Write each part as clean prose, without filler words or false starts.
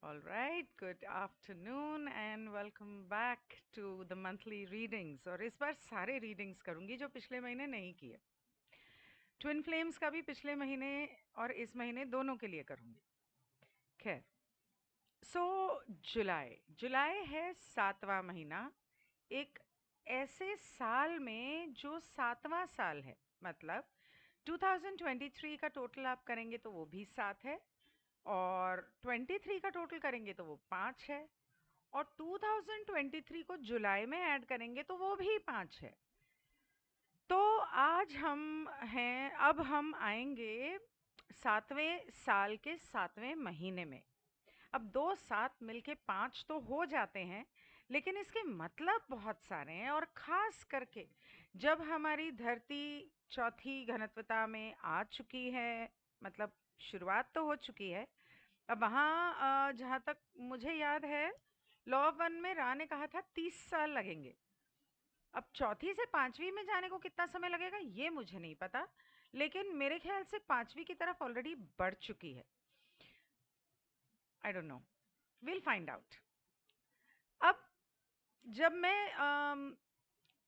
All right, good afternoon and welcome back to the monthly readings। और इस बार सारे readings करूंगी जो पिछले महीने नहीं किए। ट्विन फ्लेम्स का भी पिछले महीने और इस महीने दोनों के लिए करूंगी। खैर, सो जुलाई जुलाई है 7वां महीना। एक ऐसे साल में जो 7वां साल है, मतलब 2023 का टोटल आप करेंगे तो वो भी 7 है, और 23 का टोटल करेंगे तो वो 5 है, और 2023 को जुलाई में ऐड करेंगे तो वो भी 5 है। तो आज अब हम आएंगे 7वें साल के 7वें महीने में। अब दो सात मिलके 5 तो हो जाते हैं, लेकिन इसके मतलब बहुत सारे हैं। और खास करके जब हमारी धरती चौथी घनत्वता में आ चुकी है, मतलब शुरुआत तो हो चुकी है। अब वहाँ जहाँ तक मुझे याद है, लॉ ऑफ वन में रा ने कहा था 30 साल लगेंगे। अब चौथी से पांचवी में जाने को कितना समय लगेगा ये मुझे नहीं पता, लेकिन मेरे ख्याल से पांचवी की तरफ ऑलरेडी बढ़ चुकी है। I don't know, will find out. अब जब मैं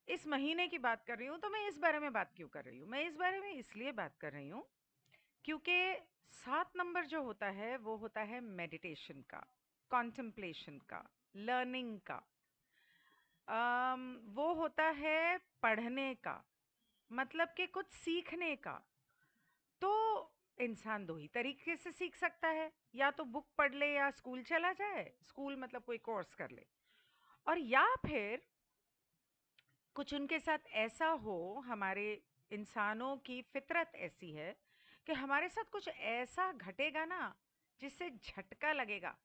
इस महीने की बात कर रही हूँ तो मैं इस बारे में बात क्यों कर रही हूँ? मैं इस बारे में इसलिए बात कर रही हूँ क्योंकि 7 नंबर जो होता है वो होता है मेडिटेशन का, कॉन्टेम्पलेशन का, लर्निंग का। वो होता है पढ़ने का, मतलब कि कुछ सीखने का। तो इंसान दो ही तरीके से सीख सकता है, या तो बुक पढ़ ले या स्कूल चला जाए, स्कूल मतलब कोई कोर्स कर ले, और या फिर कुछ उनके साथ ऐसा हो। हमारे इंसानों की फितरत ऐसी है कि हमारे साथ कुछ ऐसा घटेगा ना जिससे झटका लगेगा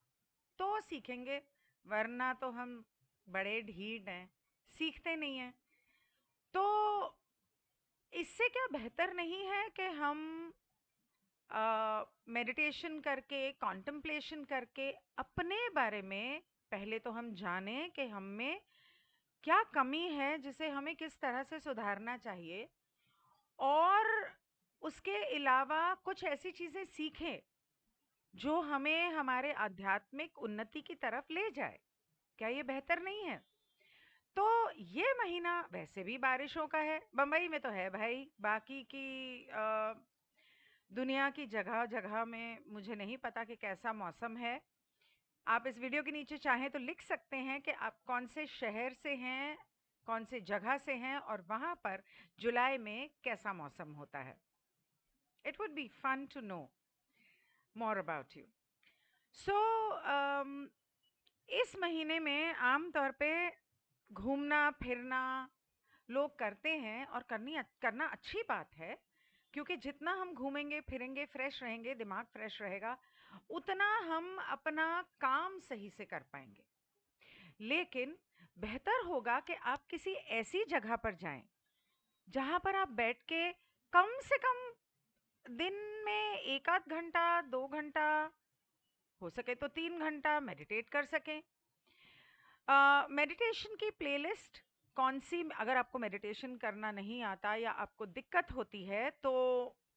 तो सीखेंगे, वरना तो हम बड़े ढीठ हैं, सीखते नहीं हैं। तो इससे क्या बेहतर नहीं है कि हम मेडिटेशन करके, कॉन्टेम्पलेशन करके अपने बारे में पहले तो हम जानें कि हम में क्या कमी है जिसे हमें किस तरह से सुधारना चाहिए, और उसके अलावा कुछ ऐसी चीज़ें सीखें जो हमें हमारे आध्यात्मिक उन्नति की तरफ ले जाए। क्या ये बेहतर नहीं है? तो ये महीना वैसे भी बारिशों का है, बम्बई में तो है भाई, बाकी की दुनिया की जगह जगह में मुझे नहीं पता कि कैसा मौसम है। आप इस वीडियो के नीचे चाहें तो लिख सकते हैं कि आप कौन से शहर से हैं, कौन से जगह से हैं, और वहां पर जुलाई में कैसा मौसम होता है। It would be fun to know more about you. So इस महीने में आम तौर पे घूमना फिरना लोग करते हैं, और करना अच्छी बात है, क्योंकि जितना हम घूमेंगे फिरेंगे, फ्रेश रहेंगे, दिमाग फ्रेश रहेगा, उतना हम अपना काम सही से कर पाएंगे। लेकिन बेहतर होगा कि आप किसी ऐसी जगह पर जाएं जहां पर आप बैठ के कम से कम दिन में एक आध घंटा, 2 घंटा, हो सके तो 3 घंटा मेडिटेट कर सकें। मेडिटेशन की प्लेलिस्ट कौन सी? अगर आपको मेडिटेशन करना नहीं आता या आपको दिक्कत होती है तो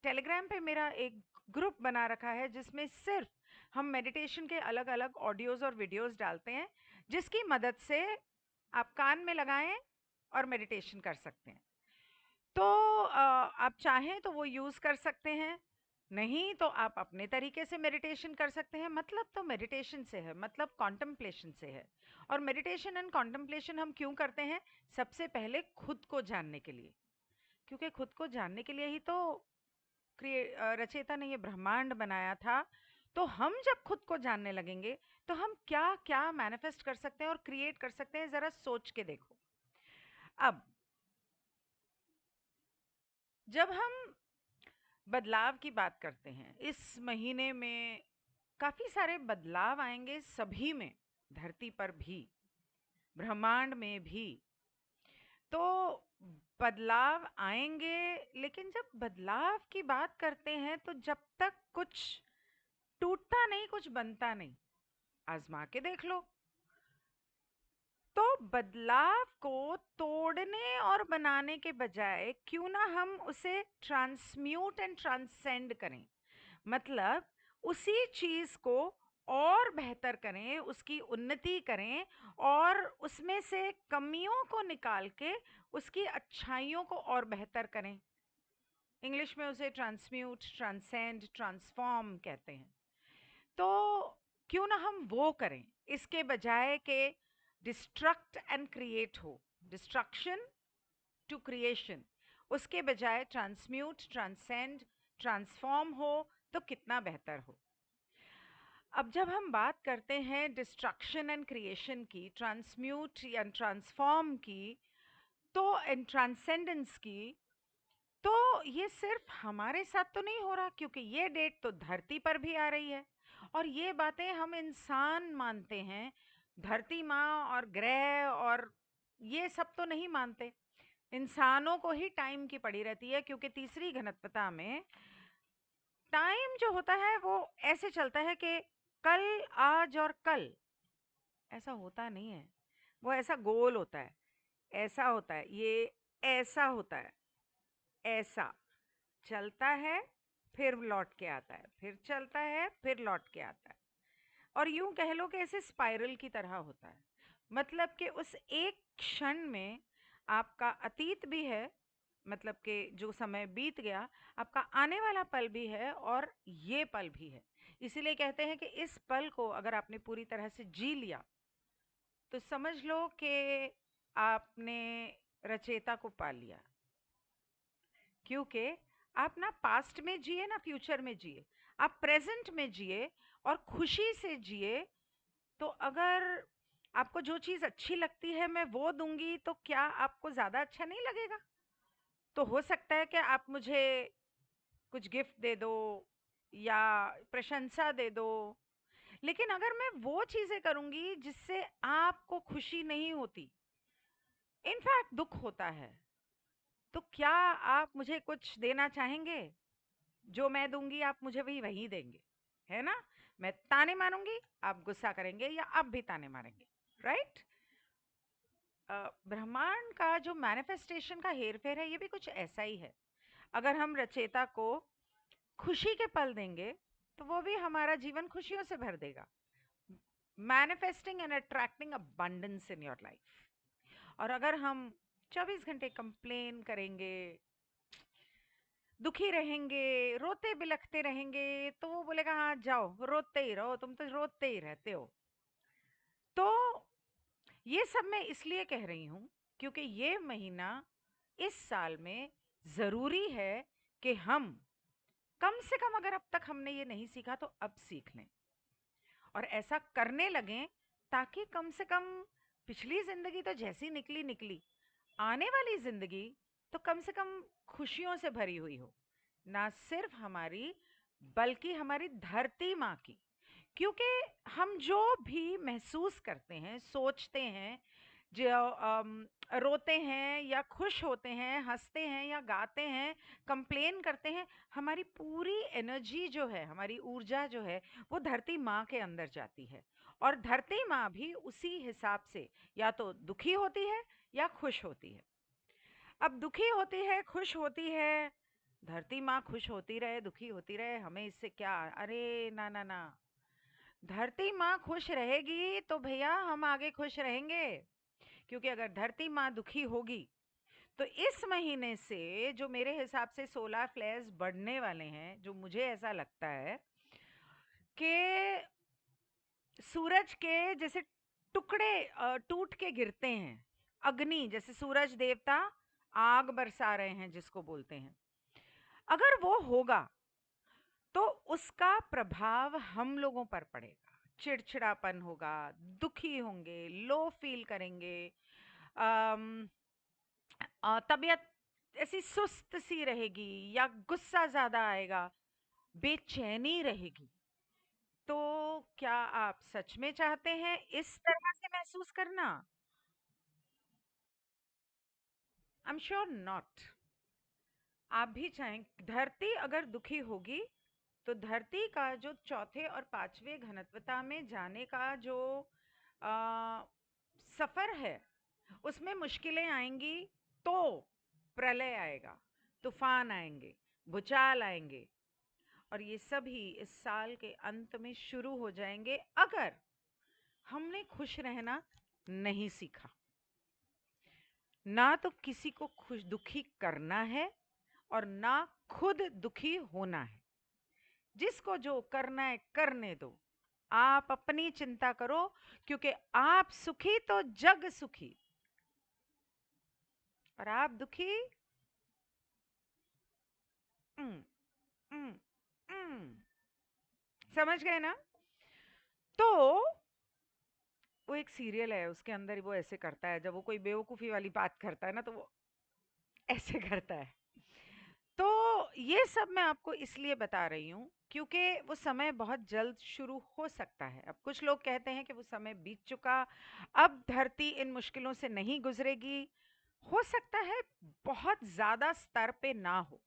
टेलीग्राम पे मेरा एक ग्रुप बना रखा है जिसमें सिर्फ हम मेडिटेशन के अलग अलग ऑडियोज और वीडियोस डालते हैं, जिसकी मदद से आप कान में लगाएं और मेडिटेशन कर सकते हैं। तो आप चाहें तो वो यूज़ कर सकते हैं, नहीं तो आप अपने तरीके से मेडिटेशन कर सकते हैं। मतलब तो मेडिटेशन से है, मतलब कॉन्टेम्पलेशन से है। और मेडिटेशन एंड कॉन्टेम्पलेशन हम क्यों करते हैं? सबसे पहले खुद को जानने के लिए, क्योंकि खुद को जानने के लिए ही तो रचयिता ने ये ब्रह्मांड बनाया था। तो हम जब खुद को जानने लगेंगे तो हम क्या क्या मैनिफेस्ट कर सकते हैं और क्रिएट कर सकते हैं, ज़रा सोच के देखो। अब जब हम बदलाव की बात करते हैं, इस महीने में काफी सारे बदलाव आएंगे सभी में, धरती पर भी, ब्रह्मांड में भी। तो बदलाव आएंगे, लेकिन जब बदलाव की बात करते हैं तो जब तक कुछ टूटता नहीं कुछ बनता नहीं। आजमा के देख लो। तो बदलाव को तोड़ने और बनाने के बजाय क्यों ना हम उसे ट्रांसम्यूट एंड ट्रांसेंड करें, मतलब उसी चीज को और और बेहतर करें, उसकी उन्नति करें और उसमें से कमियों को निकाल के उसकी अच्छाइयों को और बेहतर करें। इंग्लिश में उसे ट्रांसम्यूट, ट्रांसेंड, ट्रांसफॉर्म कहते हैं। तो क्यों ना हम वो करें, इसके बजाय के डिस्ट्रक्ट एंड क्रिएट हो, डिस्ट्रक्शन टू क्रिएशन, उसके बजाय ट्रांसम्यूट, ट्रांसेंड, ट्रांसफॉर्म हो तो कितना बेहतर हो। अब जब हम बात करते हैं डिस्ट्रक्शन एंड क्रिएशन की, ट्रांसम्यूट या ट्रांसफॉर्म की, तो ट्रांसेंडेंस की, तो ये सिर्फ हमारे साथ तो नहीं हो रहा, क्योंकि ये डेट तो धरती पर भी आ रही है। और ये बातें हम इंसान मानते हैं, धरती माँ और ग्रह और ये सब तो नहीं मानते। इंसानों को ही टाइम की पड़ी रहती है, क्योंकि तीसरी घनत्वता में टाइम जो होता है वो ऐसे चलता है कि कल, आज और कल ऐसा होता नहीं है। वो ऐसा गोल होता है, ऐसा होता है, ये ऐसा होता है, ऐसा चलता है, फिर लौट के आता है, फिर चलता है, फिर लौट के आता है। और यूं कह लो कि ऐसे स्पाइरल की तरह होता है। मतलब कि उस एक क्षण में आपका अतीत भी है, मतलब कि जो समय बीत गया, आपका आने वाला पल भी है और ये पल भी है। इसीलिए कहते हैं कि इस पल को अगर आपने पूरी तरह से जी लिया तो समझ लो कि आपने रचेता को पा लिया। क्योंकि आप ना पास्ट में जिए ना फ्यूचर में जिए, आप प्रेजेंट में जिए और खुशी से जिए। तो अगर आपको जो चीज अच्छी लगती है मैं वो दूंगी, तो क्या आपको ज्यादा अच्छा नहीं लगेगा? तो हो सकता है कि आप मुझे कुछ गिफ्ट दे दो या प्रशंसा दे दो, लेकिन अगर मैं वो चीजें करूंगी जिससे आपको खुशी नहीं होती, इनफैक्ट दुख होता है, तो क्या आप मुझे कुछ देना चाहेंगे? जो मैं दूंगी आप मुझे भी वही देंगे, है ना? मैं ताने मारूंगी, आप गुस्सा करेंगे या आप भी ताने मारेंगे, राइट? ब्रह्मांड का जो मैनिफेस्टेशन का हेरफेर है, ये भी कुछ ऐसा ही है। अगर हम रचेता को खुशी के पल देंगे तो वो भी हमारा जीवन खुशियों से भर देगा। Manifesting and attracting abundance in your life. और अगर हम 24 घंटे कंप्लेन करेंगे, दुखी रहेंगे, रोते बिलखते रहेंगे, तो वो बोलेगा हाँ जाओ रोते ही रहो, तुम तो रोते ही रहते हो। तो ये सब मैं इसलिए कह रही हूँ क्योंकि ये महीना इस साल में जरूरी है कि हम कम से कम, अगर अब तक हमने ये नहीं सीखा तो अब सीख लें और ऐसा करने लगें, ताकि कम से कम पिछली जिंदगी तो जैसी निकली निकली, आने वाली जिंदगी तो कम से कम खुशियों से भरी हुई हो। ना सिर्फ हमारी, बल्कि हमारी धरती माँ की। क्योंकि हम जो भी महसूस करते हैं, सोचते हैं, जो रोते हैं या खुश होते हैं, हंसते हैं या गाते हैं, कंप्लेन करते हैं, हमारी पूरी एनर्जी जो है, हमारी ऊर्जा जो है, वो धरती माँ के अंदर जाती है। और धरती माँ भी उसी हिसाब से या तो दुखी होती है या खुश होती है। अब दुखी होती है, खुश होती है, धरती माँ खुश होती रहे, दुखी होती रहे, हमें इससे क्या? अरे ना ना ना, धरती माँ खुश रहेगी तो भैया हम आगे खुश रहेंगे। क्योंकि अगर धरती माँ दुखी होगी तो इस महीने से जो मेरे हिसाब से सोलर फ्लेयर्स बढ़ने वाले हैं, जो मुझे ऐसा लगता है कि सूरज के जैसे टुकड़े टूट के गिरते हैं, अग्नि जैसे सूरज देवता आग बरसा रहे हैं जिसको बोलते हैं, अगर वो होगा तो उसका प्रभाव हम लोगों पर पड़ेगा। चिड़चिड़ापन होगा, दुखी होंगे, लो फील करेंगे, अम, तबीयत ऐसी सुस्त सी रहेगी या गुस्सा ज्यादा आएगा, बेचैनी रहेगी। तो क्या आप सच में चाहते हैं इस तरह से महसूस करना? I am sure not. आप भी चाहें, धरती अगर दुखी होगी तो धरती का जो चौथे और पांचवें घनत्वता में जाने का जो आ, सफर है, उसमें मुश्किलें आएंगी, तो प्रलय आएगा, तूफान आएंगे, भूचाल आएंगे। और ये सभी इस साल के अंत में शुरू हो जाएंगे अगर हमने खुश रहना नहीं सीखा। ना तो किसी को खुश दुखी करना है और ना खुद दुखी होना है। जिसको जो करना है करने दो, आप अपनी चिंता करो, क्योंकि आप सुखी तो जग सुखी, और आप दुखी। उम, उम, उम, समझ गए ना? तो वो एक सीरियल है, उसके अंदर वो ऐसे करता है, जब वो कोई बेवकूफी वाली बात करता है ना, तो वो ऐसे करता है। तो ये सब मैं आपको इसलिए बता रही हूँ क्योंकि वो समय बहुत जल्द शुरू हो सकता है। अब कुछ लोग कहते हैं कि वो समय बीत चुका, अब धरती इन मुश्किलों से नहीं गुजरेगी। हो सकता है बहुत ज्यादा स्तर पे ना हो,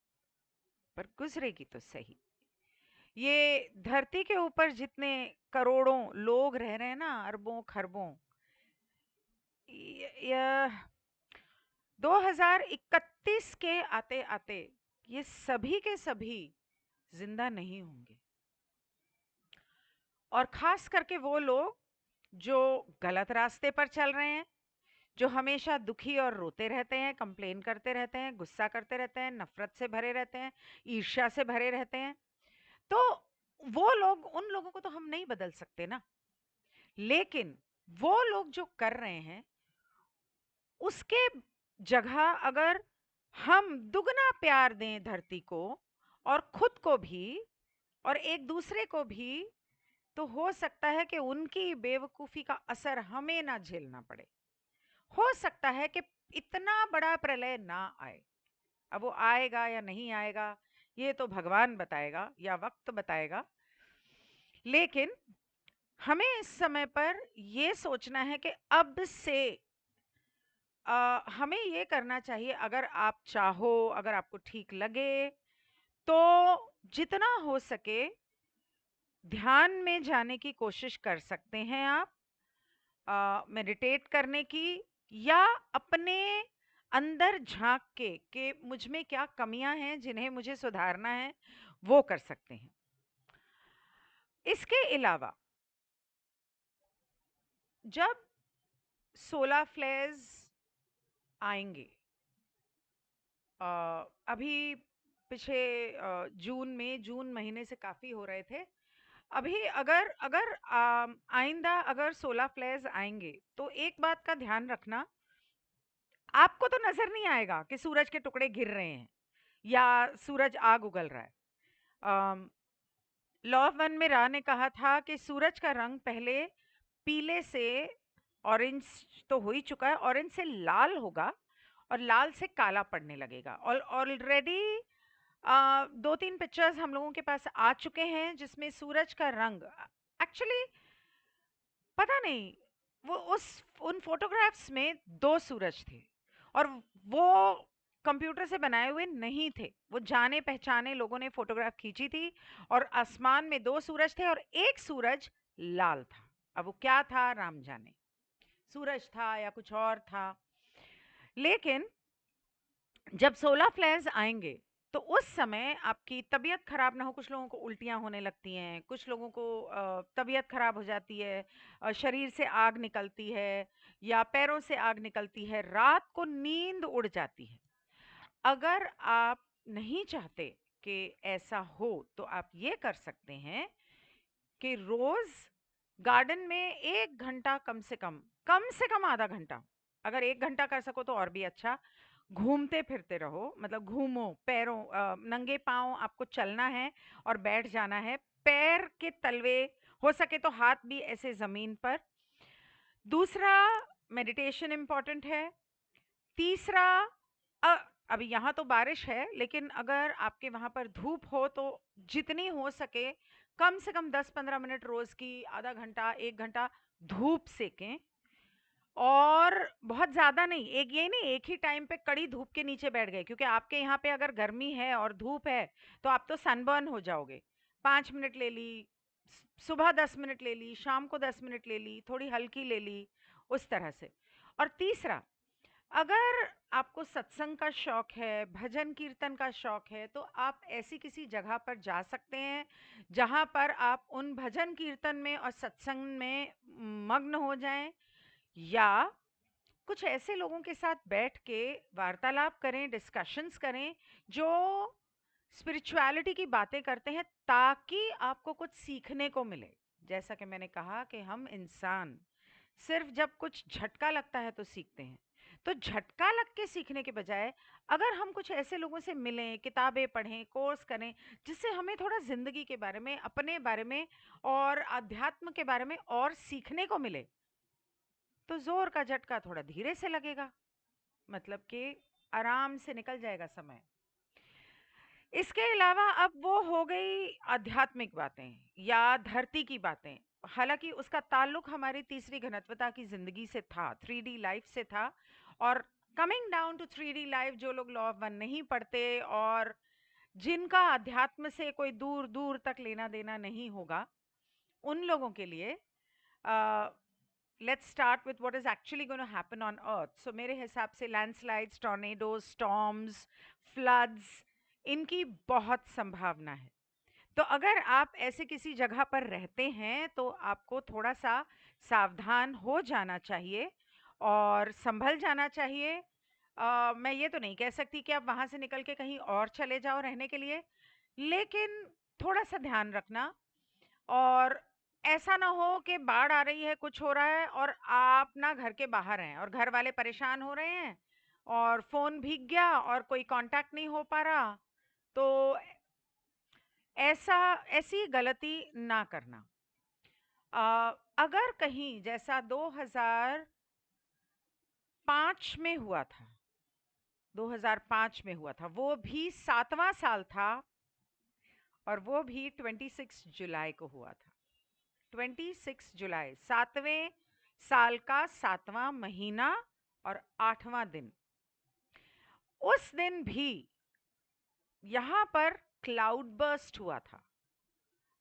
पर गुजरेगी तो सही। ये धरती के ऊपर जितने करोड़ों लोग रह रहे हैं ना, अरबों खरबों, यह 2031 के आते आते ये सभी के सभी जिंदा नहीं होंगे। और खास करके वो लोग जो गलत रास्ते पर चल रहे हैं, जो हमेशा दुखी और रोते रहते हैं, कंप्लेन करते रहते हैं, गुस्सा करते रहते हैं, नफरत से भरे रहते हैं, ईर्ष्या से भरे रहते हैं। तो वो लोग, उन लोगों को तो हम नहीं बदल सकते ना। लेकिन वो लोग जो कर रहे हैं, उसके जगह अगर हम दुगना प्यार दें धरती को और खुद को भी और एक दूसरे को भी, तो हो सकता है कि उनकी बेवकूफी का असर हमें ना झेलना पड़े। हो सकता है कि इतना बड़ा प्रलय ना आए। अब वो आएगा या नहीं आएगा, ये तो भगवान बताएगा या वक्त बताएगा। लेकिन हमें इस समय पर ये सोचना है कि अब से हमें ये करना चाहिए, अगर आप चाहो, अगर आपको ठीक लगे, तो जितना हो सके ध्यान में जाने की कोशिश कर सकते हैं आप, मेडिटेट करने की, या अपने अंदर झांक के कि मुझ में क्या कमियां हैं जिन्हें मुझे सुधारना है, वो कर सकते हैं। इसके अलावा जब सोलर फ्लेयर्स आएंगे, अभी पिछले जून महीने से काफी हो रहे थे। अभी अगर अगर आइंदा अगर सोलर फ्लेयर्स आएंगे, तो एक बात का ध्यान रखना, आपको तो नजर नहीं आएगा कि सूरज के टुकड़े गिर रहे हैं या सूरज आग उगल रहा है। लॉ ऑफ वन में रा ने कहा था कि सूरज का रंग पहले पीले से ऑरेंज तो हो ही चुका है, ऑरेंज से लाल होगा और लाल से काला पड़ने लगेगा। और ऑलरेडी 2-3 पिक्चर्स हम लोगों के पास आ चुके हैं जिसमें सूरज का रंग एक्चुअली, पता नहीं, वो उस उन फोटोग्राफ्स में 2 सूरज थे, और वो कंप्यूटर से बनाए हुए नहीं थे, वो जाने पहचाने लोगों ने फोटोग्राफ खींची थी, और आसमान में 2 सूरज थे और एक सूरज लाल था। अब वो क्या था राम जाने, सूरज था या कुछ और था। लेकिन जब सोलर फ्लेयर्स आएंगे, तो उस समय आपकी तबीयत खराब ना हो। कुछ लोगों को उल्टियां होने लगती हैं, कुछ लोगों को तबीयत खराब हो जाती है, शरीर से आग निकलती है या पैरों से आग निकलती है, रात को नींद उड़ जाती है। अगर आप नहीं चाहते कि ऐसा हो, तो आप ये कर सकते हैं कि रोज गार्डन में 1 घंटा, कम से कम आधा घंटा, अगर 1 घंटा कर सको तो और भी अच्छा, घूमते फिरते रहो। मतलब घूमो, पैरों नंगे पाँव आपको चलना है और बैठ जाना है, पैर के तलवे, हो सके तो हाथ भी ऐसे जमीन पर। दूसरा, मेडिटेशन इम्पॉर्टेंट है। तीसरा, अ, अभी यहाँ तो बारिश है, लेकिन अगर आपके वहाँ पर धूप हो तो जितनी हो सके कम से कम 10-15 मिनट रोज की, आधा घंटा 1 घंटा धूप सेकें। और बहुत ज्यादा नहीं, एक ये नहीं एक ही टाइम पे कड़ी धूप के नीचे बैठ गए, क्योंकि आपके यहाँ पे अगर गर्मी है और धूप है तो आप तो सनबर्न हो जाओगे। 5 मिनट ले ली, सुबह 10 मिनट ले ली, शाम को 10 मिनट ले ली, थोड़ी हल्की ले ली, उस तरह से। और तीसरा, अगर आपको सत्संग का शौक है, भजन कीर्तन का शौक है, तो आप ऐसी किसी जगह पर जा सकते हैं जहां पर आप उन भजन कीर्तन में और सत्संग में मग्न हो जाएं, या कुछ ऐसे लोगों के साथ बैठ के वार्तालाप करें, डिस्कशंस करें, जो स्पिरिचुअलिटी की बातें करते हैं, ताकि आपको कुछ सीखने को मिले। जैसा कि मैंने कहा कि हम इंसान सिर्फ जब कुछ झटका लगता है तो सीखते हैं। तो झटका लग के सीखने के बजाय अगर हम कुछ ऐसे लोगों से मिलें, किताबें पढ़ें, कोर्स करें, जिससे हमें थोड़ा ज़िंदगी के बारे में, अपने बारे में और अध्यात्म के बारे में और सीखने को मिले, तो ज़ोर का झटका थोड़ा धीरे से लगेगा, मतलब कि आराम से निकल जाएगा समय। इसके अलावा अब वो हो गई आध्यात्मिक बातें या धरती की बातें। हालांकि उसका ताल्लुक हमारी तीसरी घनत्वता की जिंदगी से था, 3D लाइफ से था। और coming down to 3D life, जो लोग लॉ ऑफ वन नहीं पढ़ते और जिनका अध्यात्म से कोई दूर दूर तक लेना देना नहीं होगा, उन लोगों के लिए let's start with what is actually going to happen on earth. So मेरे हिसाब से लैंडस्लाइड्स, टॉर्नेडोज, स्टॉर्म्स, फ्लड्स, इनकी बहुत संभावना है। तो अगर आप ऐसे किसी जगह पर रहते हैं तो आपको थोड़ा सा सावधान हो जाना चाहिए और संभल जाना चाहिए। मैं ये तो नहीं कह सकती कि आप वहां से निकल के कहीं और चले जाओ रहने के लिए, लेकिन थोड़ा सा ध्यान रखना। और ऐसा ना हो कि बाढ़ आ रही है, कुछ हो रहा है और आप ना घर के बाहर हैं और घर वाले परेशान हो रहे हैं और फोन भीग गया और कोई कांटेक्ट नहीं हो पा रहा। तो ऐसा ऐसी गलती ना करना। अगर कहीं जैसा 2005 में हुआ था, 2005 में हुआ था, वो भी 7वां साल था और वो भी 26 जुलाई को हुआ था। 26 जुलाई, 7वें साल का 7वां महीना और 8वां दिन। उस दिन भी यहाँ पर क्लाउड बर्स्ट हुआ था,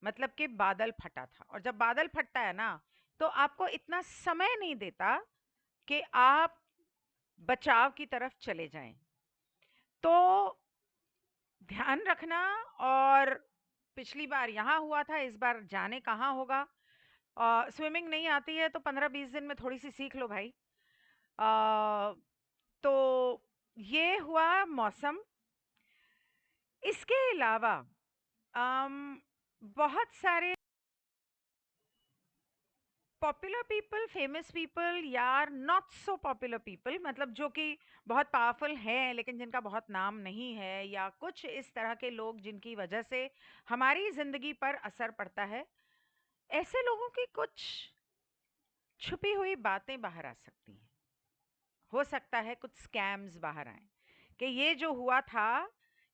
मतलब कि बादल फटा था। और जब बादल फटता है ना, तो आपको इतना समय नहीं देता कि आप बचाव की तरफ चले जाएं। तो ध्यान रखना। और पिछली बार यहाँ हुआ था, इस बार जाने कहाँ होगा। स्विमिंग नहीं आती है तो 15-20 दिन में थोड़ी सी सीख लो भाई। अ, तो ये हुआ मौसम। इसके अलावा बहुत सारे पॉपुलर पीपल, फेमस पीपल या नॉट सो पॉपुलर पीपल, मतलब जो कि बहुत पावरफुल हैं लेकिन जिनका बहुत नाम नहीं है, या कुछ इस तरह के लोग जिनकी वजह से हमारी जिंदगी पर असर पड़ता है, ऐसे लोगों की कुछ छुपी हुई बातें बाहर आ सकती हैं। हो सकता है कुछ स्कैम्स बाहर आए कि ये जो हुआ था,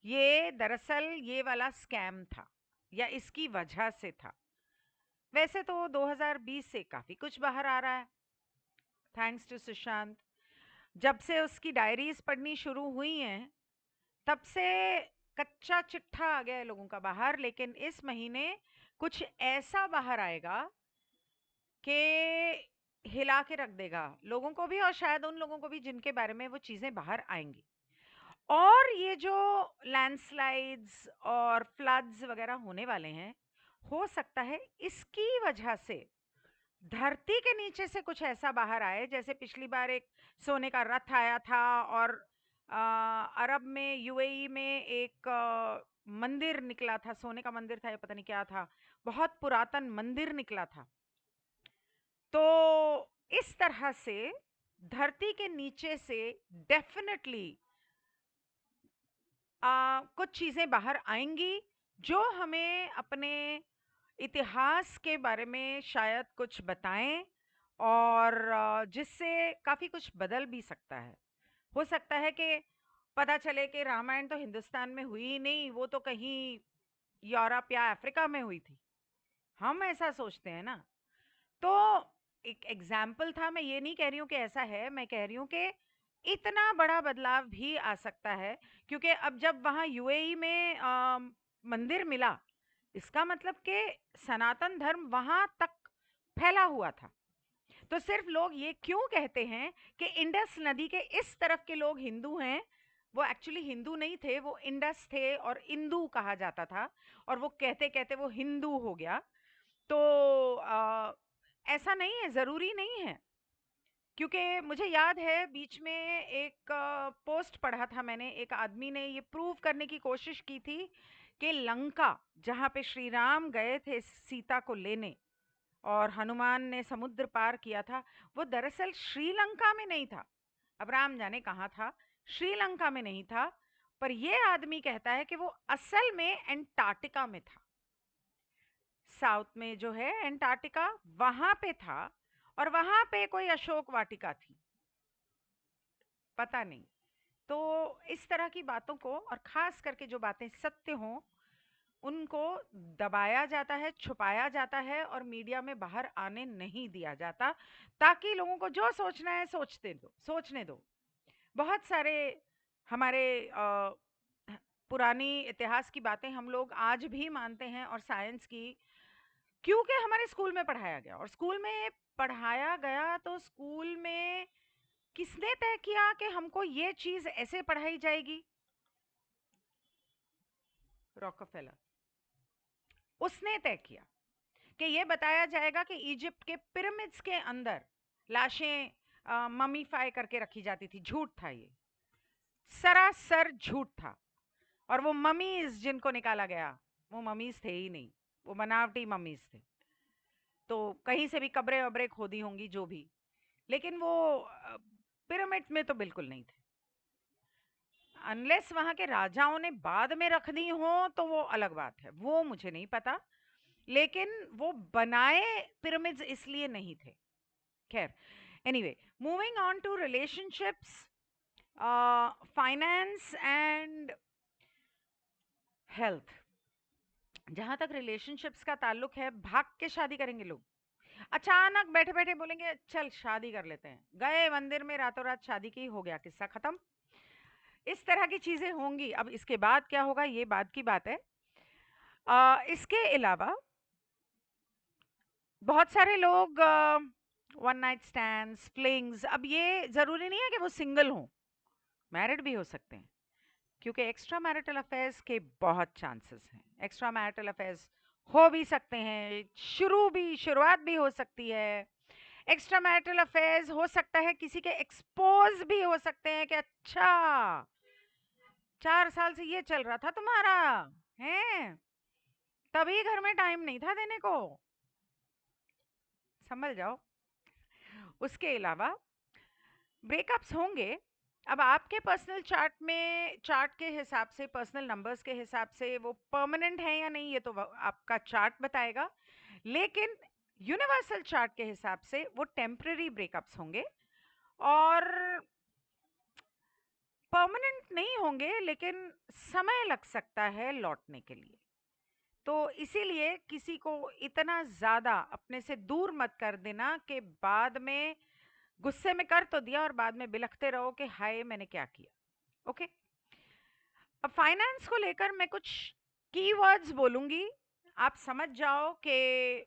ये दरअसल ये वाला स्कैम था या इसकी वजह से था। वैसे तो 2020 से काफी कुछ बाहर आ रहा है, थैंक्स टू सुशांत। जब से उसकी डायरीज पढ़नी शुरू हुई हैं, तब से कच्चा चिट्ठा आ गया है लोगों का बाहर। लेकिन इस महीने कुछ ऐसा बाहर आएगा कि हिला के रख देगा लोगों को भी और शायद उन लोगों को भी जिनके बारे में वो चीजें बाहर आएंगी। और ये जो लैंडस्लाइड्स और फ्लड्स वगैरह होने वाले हैं, हो सकता है इसकी वजह से धरती के नीचे से कुछ ऐसा बाहर आए, जैसे पिछली बार एक सोने का रथ आया था और अरब में, यूएई में एक मंदिर निकला था, सोने का मंदिर था या पता नहीं क्या था, बहुत पुरातन मंदिर निकला था। तो इस तरह से धरती के नीचे से डेफिनेटली कुछ चीजें बाहर आएंगी जो हमें अपने इतिहास के बारे में शायद कुछ बताएं, और जिससे काफी कुछ बदल भी सकता है। हो सकता है कि पता चले कि रामायण तो हिंदुस्तान में हुई ही नहीं, वो तो कहीं यूरोप या अफ्रीका में हुई थी। हम ऐसा सोचते हैं ना। तो एक एग्जाम्पल था, मैं ये नहीं कह रही हूँ कि ऐसा है, मैं कह रही हूँ कि इतना बड़ा बदलाव भी आ सकता है। क्योंकि अब जब वहाँ यूएई में मंदिर मिला, इसका मतलब कि सनातन धर्म वहां तक फैला हुआ था। तो सिर्फ लोग ये क्यों कहते हैं कि इंडस नदी के इस तरफ के लोग हिंदू हैं, वो एक्चुअली हिंदू नहीं थे, वो इंडस थे और इंदू कहा जाता था, और वो कहते कहते वो हिंदू हो गया। तो ऐसा नहीं है, ज़रूरी नहीं है। क्योंकि मुझे याद है बीच में एक पोस्ट पढ़ा था मैंने, एक आदमी ने ये प्रूव करने की कोशिश की थी कि लंका, जहाँ पे श्री राम गए थे सीता को लेने और हनुमान ने समुद्र पार किया था, वो दरअसल श्रीलंका में नहीं था। अब राम जाने कहाँ था, श्रीलंका में नहीं था। पर ये आदमी कहता है कि वो असल में एंटार्क्टिका में था, साउथ में जो है एंटार्क्टिका, वहां पे था। और वहां पे कोई अशोक वाटिका थी, पता नहीं। तो इस तरह की बातों को, और खास करके जो बातें सत्य हों, उनको दबाया जाता है, छुपाया जाता है और मीडिया में बाहर आने नहीं दिया जाता, ताकि लोगों को जो सोचना है सोचने दो। बहुत सारे हमारे पुरानी इतिहास की बातें हम लोग आज भी मानते हैं, और साइंस की, क्योंकि हमारे स्कूल में पढ़ाया गया, और स्कूल में पढ़ाया गया तो स्कूल में किसने तय किया कि हमको ये चीज ऐसे पढ़ाई जाएगी? रॉकफेलर, उसने तय किया कि ये बताया जाएगा कि इजिप्ट के पिरामिड्स के अंदर लाशें ममीफाई करके रखी जाती थी। झूठ था ये, सरासर झूठ था। और वो ममीज जिनको निकाला गया, वो ममीज थे ही नहीं, वो बनावटी ममीज थे। तो कहीं से भी कब्रें वब्रें खोदी होंगी जो भी, लेकिन वो पिरामिड में तो बिल्कुल नहीं थे। अनलेस वहां के राजाओं ने बाद में रख दी हो तो वो अलग बात है, वो मुझे नहीं पता। लेकिन वो बनाए पिरामिड्स इसलिए नहीं थे। खैर, anyway, moving on to relationships, finance and health. जहां तक रिलेशनशिप्स का ताल्लुक है, भाग के शादी करेंगे लोग, अचानक बैठे बैठे बोलेंगे चल शादी कर लेते हैं, गए मंदिर में रातों रात शादी की, हो गया किस्सा खत्म। इस तरह की चीजें होंगी। अब इसके बाद क्या होगा ये बाद की बात है। इसके अलावा बहुत सारे लोग वन नाइट स्टैंड्स, फ्लिंग्स, अब ये जरूरी नहीं है कि वो सिंगल हों, मैरिड भी हो सकते हैं, क्योंकि एक्स्ट्रा मैरिटल अफेयर्स के बहुत चांसेस हैं। एक्स्ट्रा मैरिटल अफेयर्स हो भी सकते हैं, शुरुआत भी हो सकती है। एक्स्ट्रा मैरिटल अफेयर्स हो सकता है किसी के एक्सपोज भी हो सकते हैं कि अच्छा 4 साल से ये चल रहा था तुम्हारा, है, तभी घर में टाइम नहीं था देने को, समझ जाओ। उसके अलावा ब्रेकअप्स होंगे। अब आपके पर्सनल चार्ट में, चार्ट के हिसाब से, पर्सनल नंबर्स के हिसाब से वो परमानेंट है या नहीं, ये तो आपका चार्ट बताएगा। लेकिन यूनिवर्सल चार्ट के हिसाब से वो टेम्पररी ब्रेकअप्स होंगे, और परमानेंट नहीं होंगे, लेकिन समय लग सकता है लौटने के लिए। तो इसीलिए किसी को इतना ज्यादा अपने से दूर मत कर देना कि बाद में गुस्से में कर तो दिया और बाद में बिलखते रहो कि हाय मैंने क्या किया। ओके। अब फाइनेंस को लेकर मैं कुछ कीवर्ड्स बोलूंगी, आप समझ जाओ कि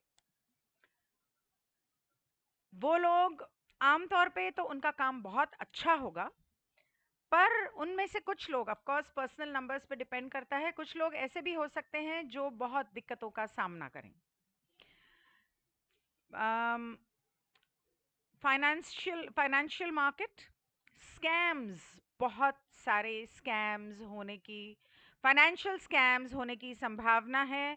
वो लोग, आमतौर पे तो उनका काम बहुत अच्छा होगा, पर उनमें से कुछ लोग, ऑफ कोर्स पर्सनल नंबर्स पे डिपेंड करता है, कुछ लोग ऐसे भी हो सकते हैं जो बहुत दिक्कतों का सामना करें। फाइनेंशियल मार्केट स्कैम्स, बहुत सारे स्कैम्स होने की, फाइनेंशियल स्कैम्स होने की संभावना है,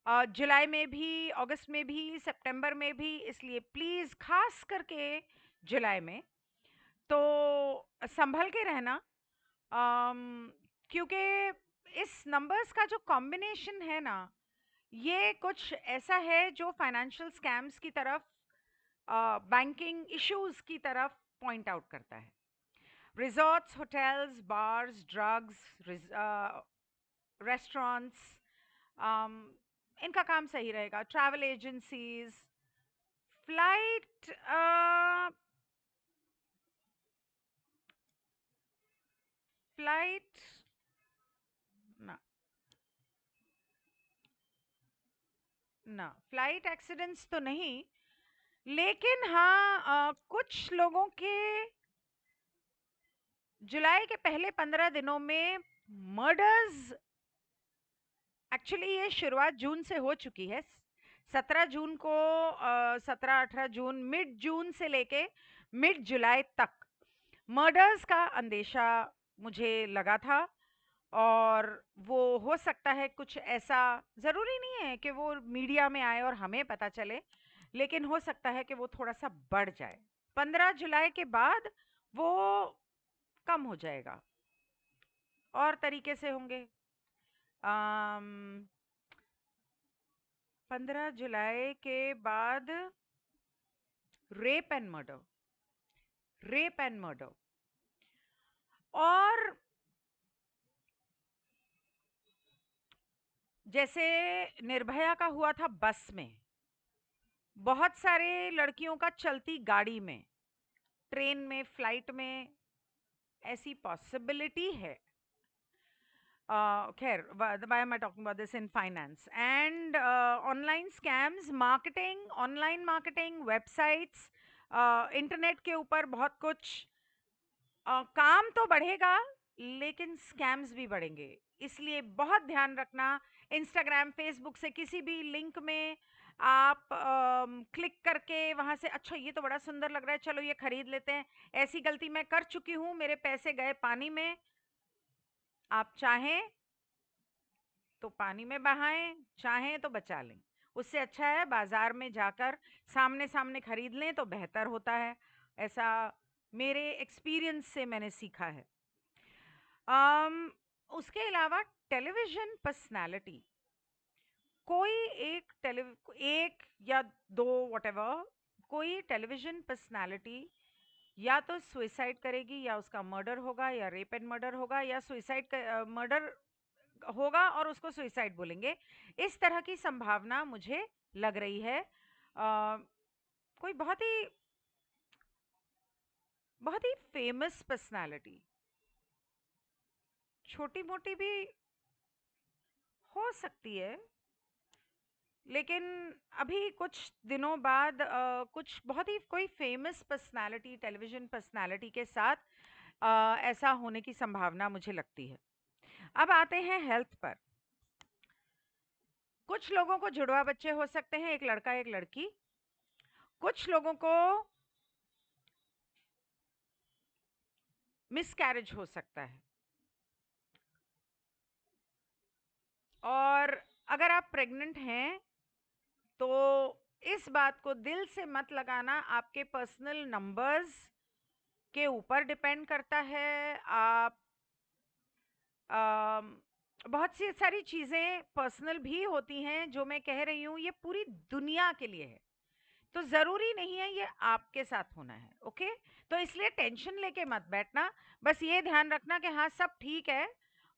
जुलाई में भी, अगस्त में भी, सितंबर में भी। इसलिए प्लीज खास करके जुलाई में तो संभल के रहना, क्योंकि इस नंबर्स का जो कॉम्बिनेशन है ना, ये कुछ ऐसा है जो फाइनेंशियल स्कैम्स की तरफ, बैंकिंग इश्यूज की तरफ पॉइंट आउट करता है। Resorts, hotels, bars, drugs, restaurants, इनका काम सही रहेगा। ट्रैवल एजेंसीज, फ्लाइट, फ्लाइट ना, ना फ्लाइट एक्सीडेंट्स तो नहीं, लेकिन हाँ, कुछ लोगों के जुलाई के पहले 15 दिनों में मर्डर्स, एक्चुअली ये शुरुआत जून से हो चुकी है। 17 जून को, 17-18 जून, मिड जून से लेके मिड जुलाई तक मर्डर्स का अंदेशा मुझे लगा था। और वो हो सकता है कुछ ऐसा, ज़रूरी नहीं है कि वो मीडिया में आए और हमें पता चले, लेकिन हो सकता है कि वो थोड़ा सा बढ़ जाए। 15 जुलाई के बाद वो कम हो जाएगा और तरीके से होंगे। 15 जुलाई के बाद rape and murder, rape and murder. और जैसे निर्भया का हुआ था बस में, बहुत सारे लड़कियों का चलती गाड़ी में, ट्रेन में, फ्लाइट में, ऐसी पॉसिबिलिटी है। खैर, why am I talking about this in finance and online scams, marketing, online marketing, websites, internet के ऊपर बहुत कुछ। काम तो बढ़ेगा लेकिन स्कैम्स भी बढ़ेंगे, इसलिए बहुत ध्यान रखना। इंस्टाग्राम, फेसबुक से किसी भी लिंक में आप क्लिक करके वहां से, अच्छा ये तो बड़ा सुंदर लग रहा है, चलो ये खरीद लेते हैं, ऐसी गलती मैं कर चुकी हूँ, मेरे पैसे गए पानी में। आप चाहें तो पानी में बहाएं, चाहें तो बचा लें। उससे अच्छा है बाजार में जाकर सामने सामने खरीद लें तो बेहतर होता है। ऐसा मेरे एक्सपीरियंस से मैंने सीखा है। अम, उसके अलावा टेलीविजन पर्सनालिटी, कोई एक या दो, व्हाटएवर, कोई टेलीविजन पर्सनालिटी या तो सुइसाइड करेगी, या उसका मर्डर होगा, या रेप एंड मर्डर होगा, या सुइसाइड मर्डर होगा और उसको सुइसाइड बोलेंगे। इस तरह की संभावना मुझे लग रही है। कोई बहुत ही फेमस पर्सनालिटी, छोटी मोटी भी हो सकती है, लेकिन अभी कुछ दिनों बाद कुछ बहुत ही कोई फेमस पर्सनालिटी, टेलीविजन पर्सनालिटी के साथ ऐसा होने की संभावना मुझे लगती है। अब आते हैं हेल्थ पर। कुछ लोगों को जुड़वा बच्चे हो सकते हैं, एक लड़का एक लड़की। कुछ लोगों को मिसकैरेज हो सकता है। और अगर आप प्रेग्नेंट हैं तो इस बात को दिल से मत लगाना, आपके पर्सनल नंबर्स के ऊपर डिपेंड करता है। आप अम, बहुत सी सारी चीज़ें पर्सनल भी होती हैं जो मैं कह रही हूँ, ये पूरी दुनिया के लिए है, तो ज़रूरी नहीं है ये आपके साथ होना है। ओके, तो इसलिए टेंशन लेके मत बैठना, बस ये ध्यान रखना कि हाँ सब ठीक है।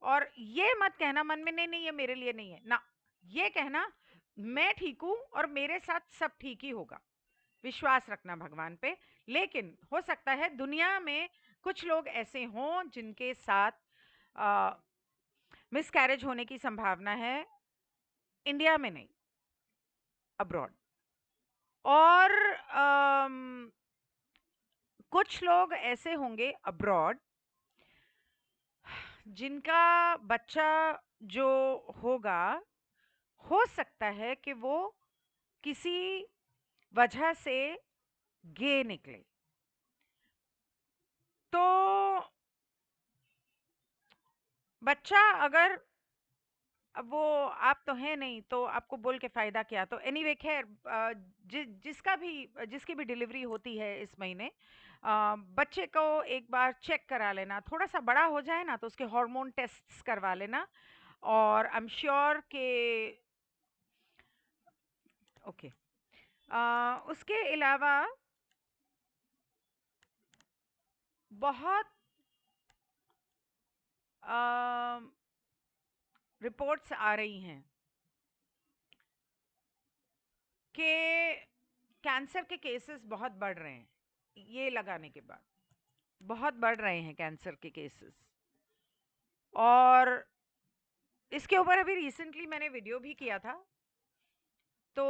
और ये मत कहना मन में, नहीं नहीं ये मेरे लिए नहीं है ना, ये कहना मैं ठीक हूँ और मेरे साथ सब ठीक ही होगा। विश्वास रखना भगवान पे। लेकिन हो सकता है दुनिया में कुछ लोग ऐसे हों जिनके साथ मिसकैरेज होने की संभावना है, इंडिया में नहीं, अब्रॉड। और कुछ लोग ऐसे होंगे अब्रॉड जिनका बच्चा जो होगा, हो सकता है कि वो किसी वजह से गे निकले। तो बच्चा अगर, अब वो आप तो हैं नहीं तो आपको बोल के फायदा क्या। तो एनीवे खैर, जिसकी भी डिलीवरी होती है इस महीने, बच्चे को एक बार चेक करा लेना, थोड़ा सा बड़ा हो जाए ना तो उसके हार्मोन टेस्ट्स करवा लेना। और आई एम श्योर के ओके। उसके अलावा बहुत रिपोर्ट्स आ रही हैं कि कैंसर के केसेस बहुत बढ़ रहे हैं, ये लगाने के बाद बहुत बढ़ रहे हैं कैंसर के केसेस। और इसके ऊपर अभी रिसेंटली मैंने वीडियो भी किया था। तो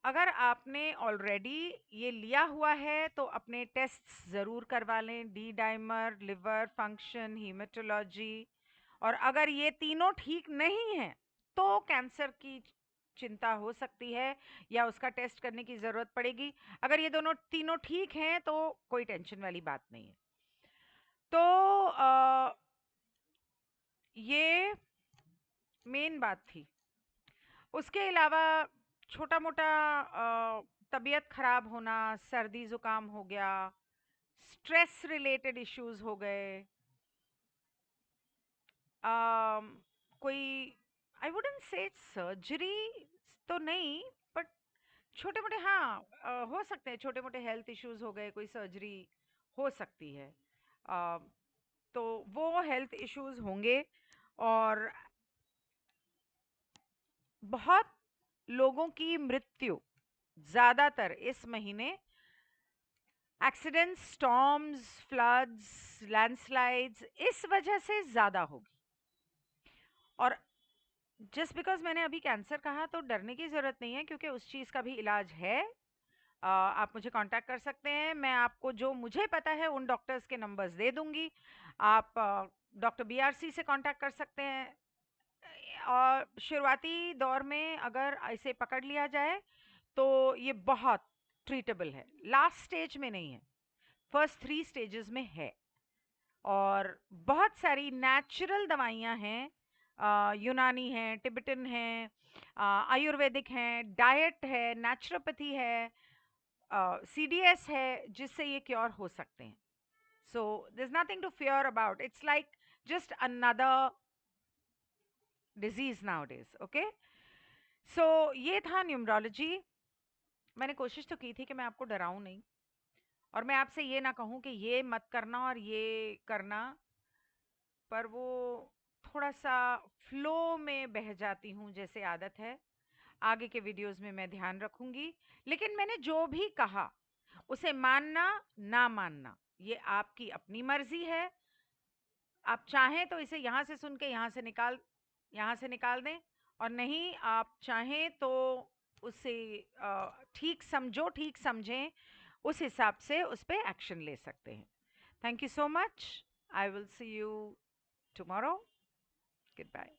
अगर आपने ऑलरेडी ये लिया हुआ है तो अपने टेस्ट्स ज़रूर करवा लें, D dimer, liver function, haematology. और अगर ये तीनों ठीक नहीं हैं तो कैंसर की चिंता हो सकती है या उसका टेस्ट करने की ज़रूरत पड़ेगी। अगर ये दोनों तीनों ठीक हैं तो कोई टेंशन वाली बात नहीं है। तो ये मेन बात थी। उसके अलावा छोटा मोटा तबीयत खराब होना, सर्दी जुकाम हो गया, स्ट्रेस रिलेटेड इश्यूज हो गए, अम, कोई आई वुडंट से सर्जरी तो नहीं, बट छोटे मोटे, हाँ, हो सकते हैं छोटे मोटे हेल्थ इश्यूज हो गए, कोई सर्जरी हो सकती है। अ, तो वो हेल्थ इश्यूज होंगे। और बहुत लोगों की मृत्यु ज्यादातर इस महीने एक्सीडेंट्स, स्टॉर्म्स, फ्लड्स, लैंडस्लाइड्स इस वजह से ज्यादा होगी। और जस्ट बिकॉज मैंने अभी कैंसर कहा तो डरने की ज़रूरत नहीं है, क्योंकि उस चीज़ का भी इलाज है। आप मुझे कांटेक्ट कर सकते हैं, मैं आपको जो मुझे पता है उन डॉक्टर्स के नंबर्स दे दूंगी। आप डॉक्टर बीआरसी से कांटेक्ट कर सकते हैं। और शुरुआती दौर में अगर इसे पकड़ लिया जाए तो ये बहुत ट्रीटेबल है, लास्ट स्टेज में नहीं है, फर्स्ट 3 स्टेजेस में है। और बहुत सारी नेचुरल दवाइयाँ हैं, यूनानी हैं, टिबेटन हैं, आयुर्वेदिक हैं, डाइट है, नेचुरोपैथी है, सीडीएस है, जिससे ये क्योर हो सकते हैं। So there is nothing to fear about, it's like just another disease nowadays. Okay, so ये था न्यूमरोलॉजी। मैंने कोशिश तो की थी कि मैं आपको डराऊं नहीं, और मैं आपसे ये ना कहूं कि ये मत करना और ये करना, पर वो थोड़ा सा फ्लो में बह जाती हूँ जैसे आदत है। आगे के वीडियोस में मैं ध्यान रखूंगी। लेकिन मैंने जो भी कहा उसे मानना ना मानना ये आपकी अपनी मर्जी है। आप चाहें तो इसे यहाँ से सुन के यहाँ से निकाल दें, और नहीं आप चाहें तो उसे ठीक समझो, ठीक समझें, उस हिसाब से उस पर एक्शन ले सकते हैं। Thank you so much. I will see you tomorrow. Goodbye.